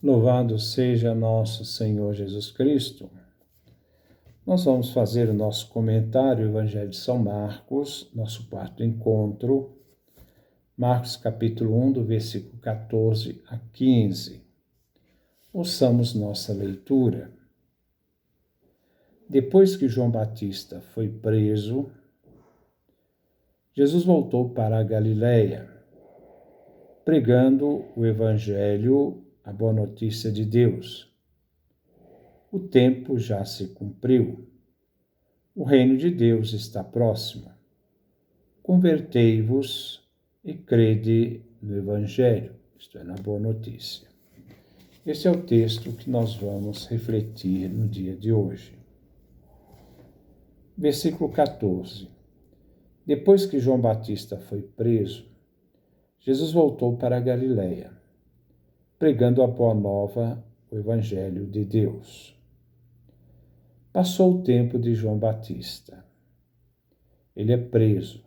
Louvado seja nosso Senhor Jesus Cristo. Nós vamos fazer o nosso comentário, o Evangelho de São Marcos, nosso quarto encontro, Marcos capítulo 1, do versículo 14 a 15. Ouçamos nossa leitura. Depois que João Batista foi preso, Jesus voltou para a Galiléia, pregando o Evangelho, a boa notícia de Deus. O tempo já se cumpriu. O reino de Deus está próximo. Convertei-vos e crede no Evangelho, isto é, na boa notícia. Esse é o texto que nós vamos refletir no dia de hoje. Versículo 14. Depois que João Batista foi preso, Jesus voltou para a Galiléia, pregando a boa nova, o Evangelho de Deus. Passou o tempo de João Batista. Ele é preso,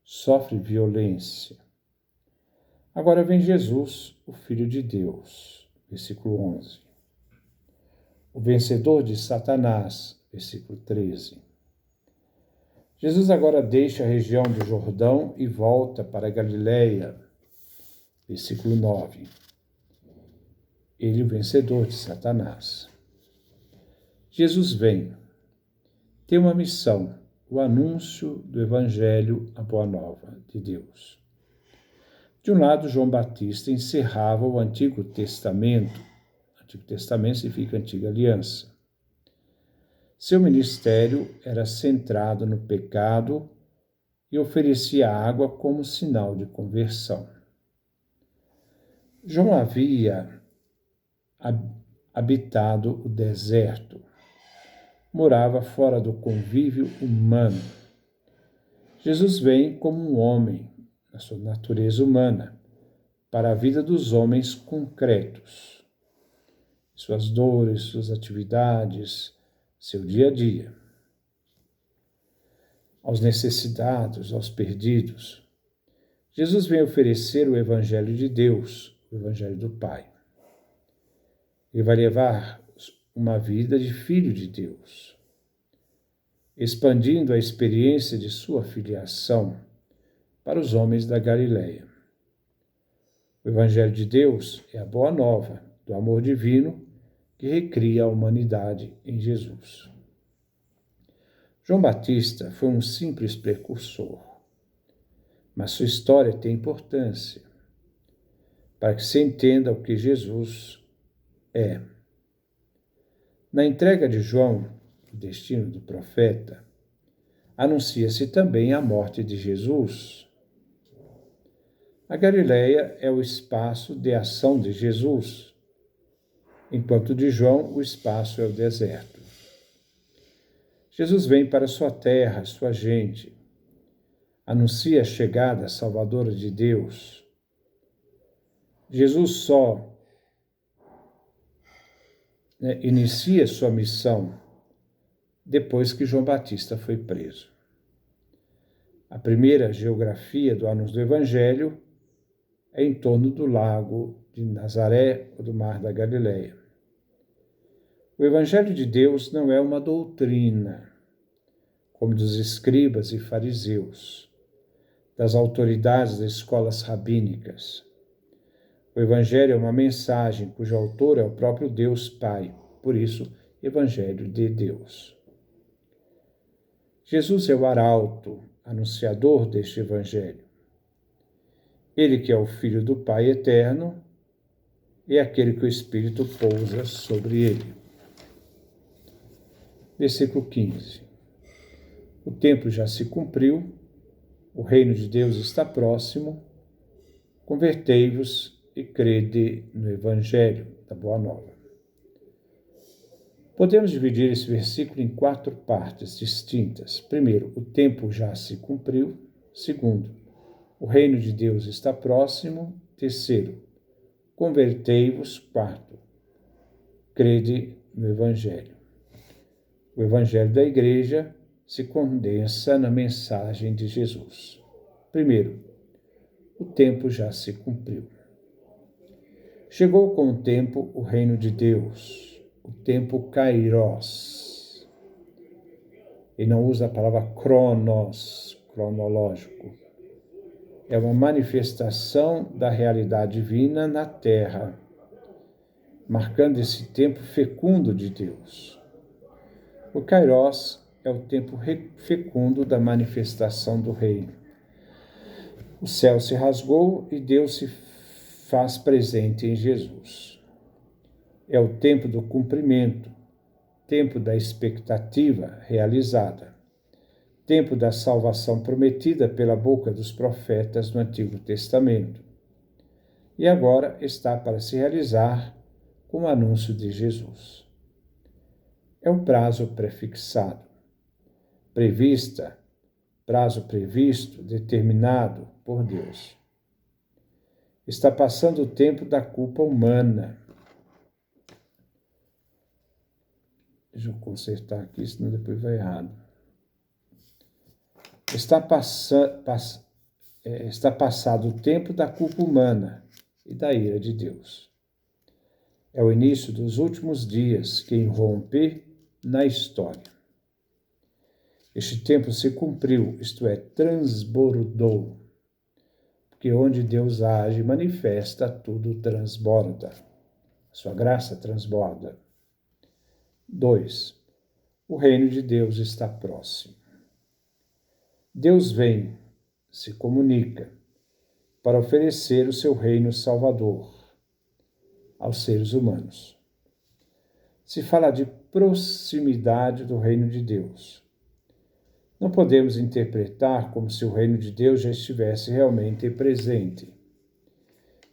sofre violência. Agora vem Jesus, o Filho de Deus, versículo 11. O vencedor de Satanás, versículo 13. Jesus agora deixa a região do Jordão e volta para a Galiléia, versículo 9. Ele, o vencedor de Satanás. Jesus vem, tem uma missão, o anúncio do Evangelho, a boa nova de Deus. De um lado, João Batista encerrava o Antigo Testamento. Antigo Testamento significa Antiga Aliança. Seu ministério era centrado no pecado e oferecia água como sinal de conversão. João havia habitado o deserto, morava fora do convívio humano. Jesus vem como um homem, na sua natureza humana, para a vida dos homens concretos, suas dores, suas atividades, seu dia a dia. Aos necessitados, aos perdidos. Jesus vem oferecer o Evangelho de Deus, o Evangelho do Pai. Ele vai levar uma vida de filho de Deus, expandindo a experiência de sua filiação para os homens da Galiléia. O Evangelho de Deus é a boa nova do amor divino que recria a humanidade em Jesus. João Batista foi um simples precursor, mas sua história tem importância para que se entenda o que Jesus é. Na entrega de João, o destino do profeta, anuncia-se também a morte de Jesus. A Galiléia é o espaço de ação de Jesus, enquanto de João o espaço é o deserto. Jesus vem para sua terra, sua gente, anuncia a chegada salvadora de Deus. Jesus só inicia sua missão depois que João Batista foi preso. A primeira geografia do anúncio do Evangelho é em torno do lago de Nazaré ou do mar da Galileia. O Evangelho de Deus não é uma doutrina, como dos escribas e fariseus, das autoridades das escolas rabínicas. O Evangelho é uma mensagem cujo autor é o próprio Deus Pai, por isso, Evangelho de Deus. Jesus é o arauto, anunciador deste Evangelho. Ele que é o Filho do Pai eterno é aquele que o Espírito pousa sobre ele. Versículo 15. O tempo já se cumpriu, o reino de Deus está próximo, convertei-vos e crede no Evangelho da Boa Nova. Podemos dividir esse versículo em 4 partes distintas. Primeiro, o tempo já se cumpriu. Segundo, o reino de Deus está próximo. Terceiro, convertei-vos. Quarto, crede no Evangelho. O Evangelho da Igreja se condensa na mensagem de Jesus. Primeiro, o tempo já se cumpriu. Chegou com o tempo o reino de Deus, o tempo kairos. E não usa a palavra cronos, cronológico. É uma manifestação da realidade divina na Terra, marcando esse tempo fecundo de Deus. O kairos é o tempo fecundo da manifestação do reino. O céu se rasgou e Deus se faz presente em Jesus. É o tempo do cumprimento, tempo da expectativa realizada, tempo da salvação prometida pela boca dos profetas no Antigo Testamento. E agora está para se realizar com o anúncio de Jesus. É o prazo prefixado, prazo previsto, determinado por Deus. Está passando o tempo da culpa humana. Deixa eu consertar aqui, senão depois vai errado. Está passado o tempo da culpa humana e da ira de Deus. É o início dos últimos dias que irrompe na história. Este tempo se cumpriu, isto é, transbordou, porque onde Deus age, manifesta, tudo transborda. Sua graça transborda. 2. O reino de Deus está próximo. Deus vem, se comunica, para oferecer o seu reino salvador aos seres humanos. Se fala de proximidade do reino de Deus. Não podemos interpretar como se o reino de Deus já estivesse realmente presente,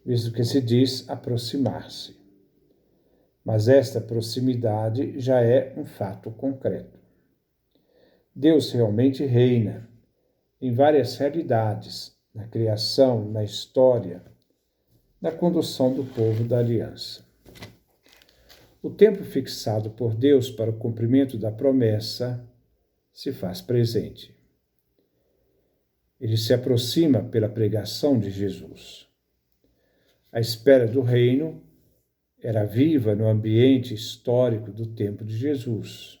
visto que se diz aproximar-se. Mas esta proximidade já é um fato concreto. Deus realmente reina em várias realidades, na criação, na história, na condução do povo da aliança. O tempo fixado por Deus para o cumprimento da promessa se faz presente. Ele se aproxima pela pregação de Jesus. A espera do reino era viva no ambiente histórico do tempo de Jesus,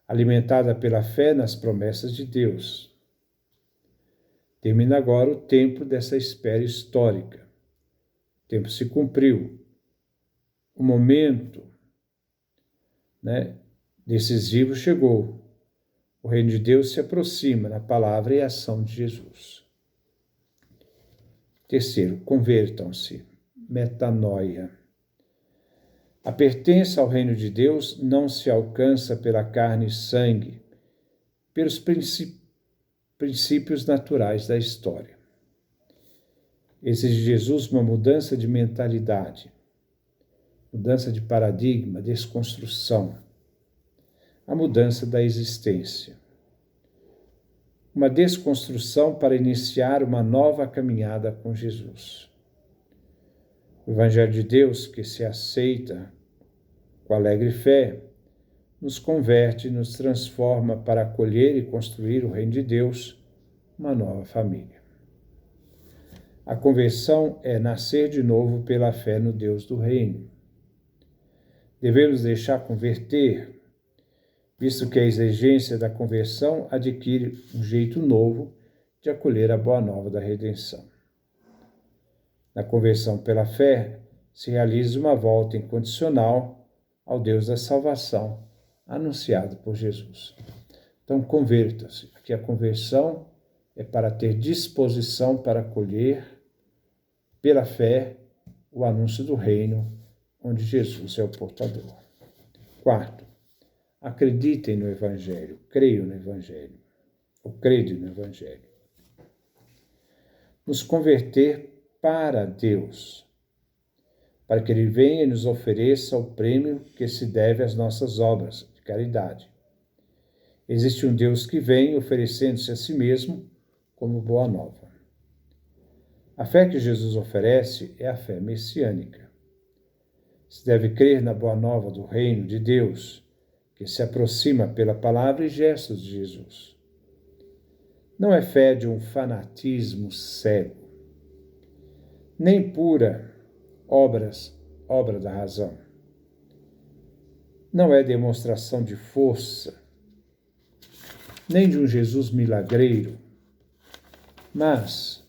alimentada pela fé nas promessas de Deus. Termina agora o tempo dessa espera histórica. O tempo se cumpriu. O momento, decisivo chegou. O reino de Deus se aproxima na palavra e ação de Jesus. 3, convertam-se. Metanoia. A pertença ao reino de Deus não se alcança pela carne e sangue, pelos princípios naturais da história. Exige de Jesus uma mudança de mentalidade, mudança de paradigma, desconstrução, a mudança da existência. Uma desconstrução para iniciar uma nova caminhada com Jesus. O Evangelho de Deus, que se aceita com alegre fé, nos converte e nos transforma para acolher e construir o reino de Deus, uma nova família. A conversão é nascer de novo pela fé no Deus do reino. Devemos deixar converter, visto que a exigência da conversão adquire um jeito novo de acolher a boa nova da redenção. Na conversão pela fé, se realiza uma volta incondicional ao Deus da salvação, anunciado por Jesus. Então, converta-se. Aqui a conversão é para ter disposição para acolher, pela fé, o anúncio do reino, onde Jesus é o portador. 4. Acreditem no Evangelho, creiam no Evangelho, ou crede no Evangelho. Nos converter para Deus, para que Ele venha e nos ofereça o prêmio que se deve às nossas obras de caridade. Existe um Deus que vem oferecendo-se a si mesmo como boa nova. A fé que Jesus oferece é a fé messiânica. Se deve crer na boa nova do reino de Deus, que se aproxima pela palavra e gestos de Jesus. Não é fé de um fanatismo cego, nem pura obra da razão. Não é demonstração de força, nem de um Jesus milagreiro, mas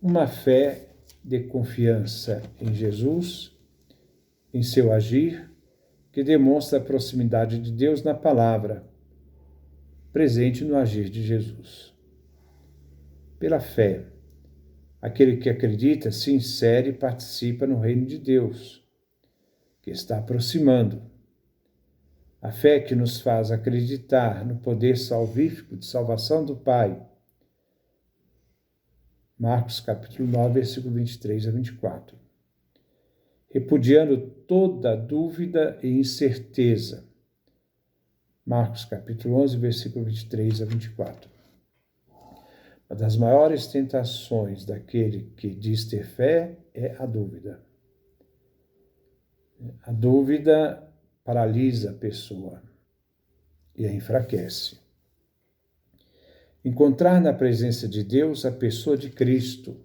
uma fé de confiança em Jesus, em seu agir, que demonstra a proximidade de Deus na palavra, presente no agir de Jesus. Pela fé, aquele que acredita se insere e participa no reino de Deus, que está aproximando. A fé que nos faz acreditar no poder salvífico de salvação do Pai. Marcos capítulo 9, versículo 23 a 24. Repudiando toda dúvida e incerteza. Marcos capítulo 11, versículo 23 a 24. Uma das maiores tentações daquele que diz ter fé é a dúvida. A dúvida paralisa a pessoa e a enfraquece. Encontrar na presença de Deus a pessoa de Cristo.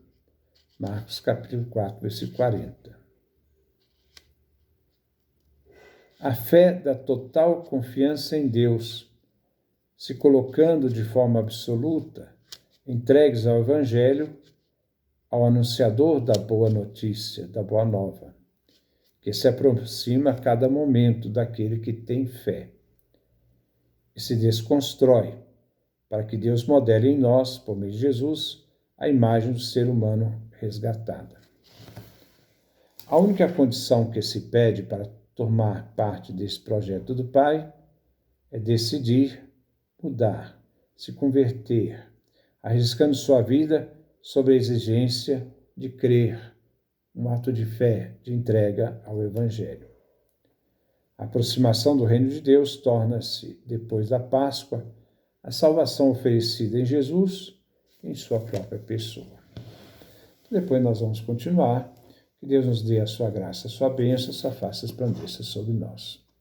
Marcos capítulo 4, versículo 40. A fé da total confiança em Deus, se colocando de forma absoluta, entregues ao Evangelho, ao anunciador da boa notícia, da boa nova, que se aproxima a cada momento daquele que tem fé e se desconstrói, para que Deus modele em nós, por meio de Jesus, a imagem do ser humano resgatada. A única condição que se pede para tomar parte desse projeto do Pai é decidir mudar, se converter, arriscando sua vida sob a exigência de crer, um ato de fé, de entrega ao Evangelho. A aproximação do reino de Deus torna-se, depois da Páscoa, a salvação oferecida em Jesus, em sua própria pessoa. Depois nós vamos continuar. Que Deus nos dê a sua graça, a sua bênção, a sua face resplandeça sobre nós.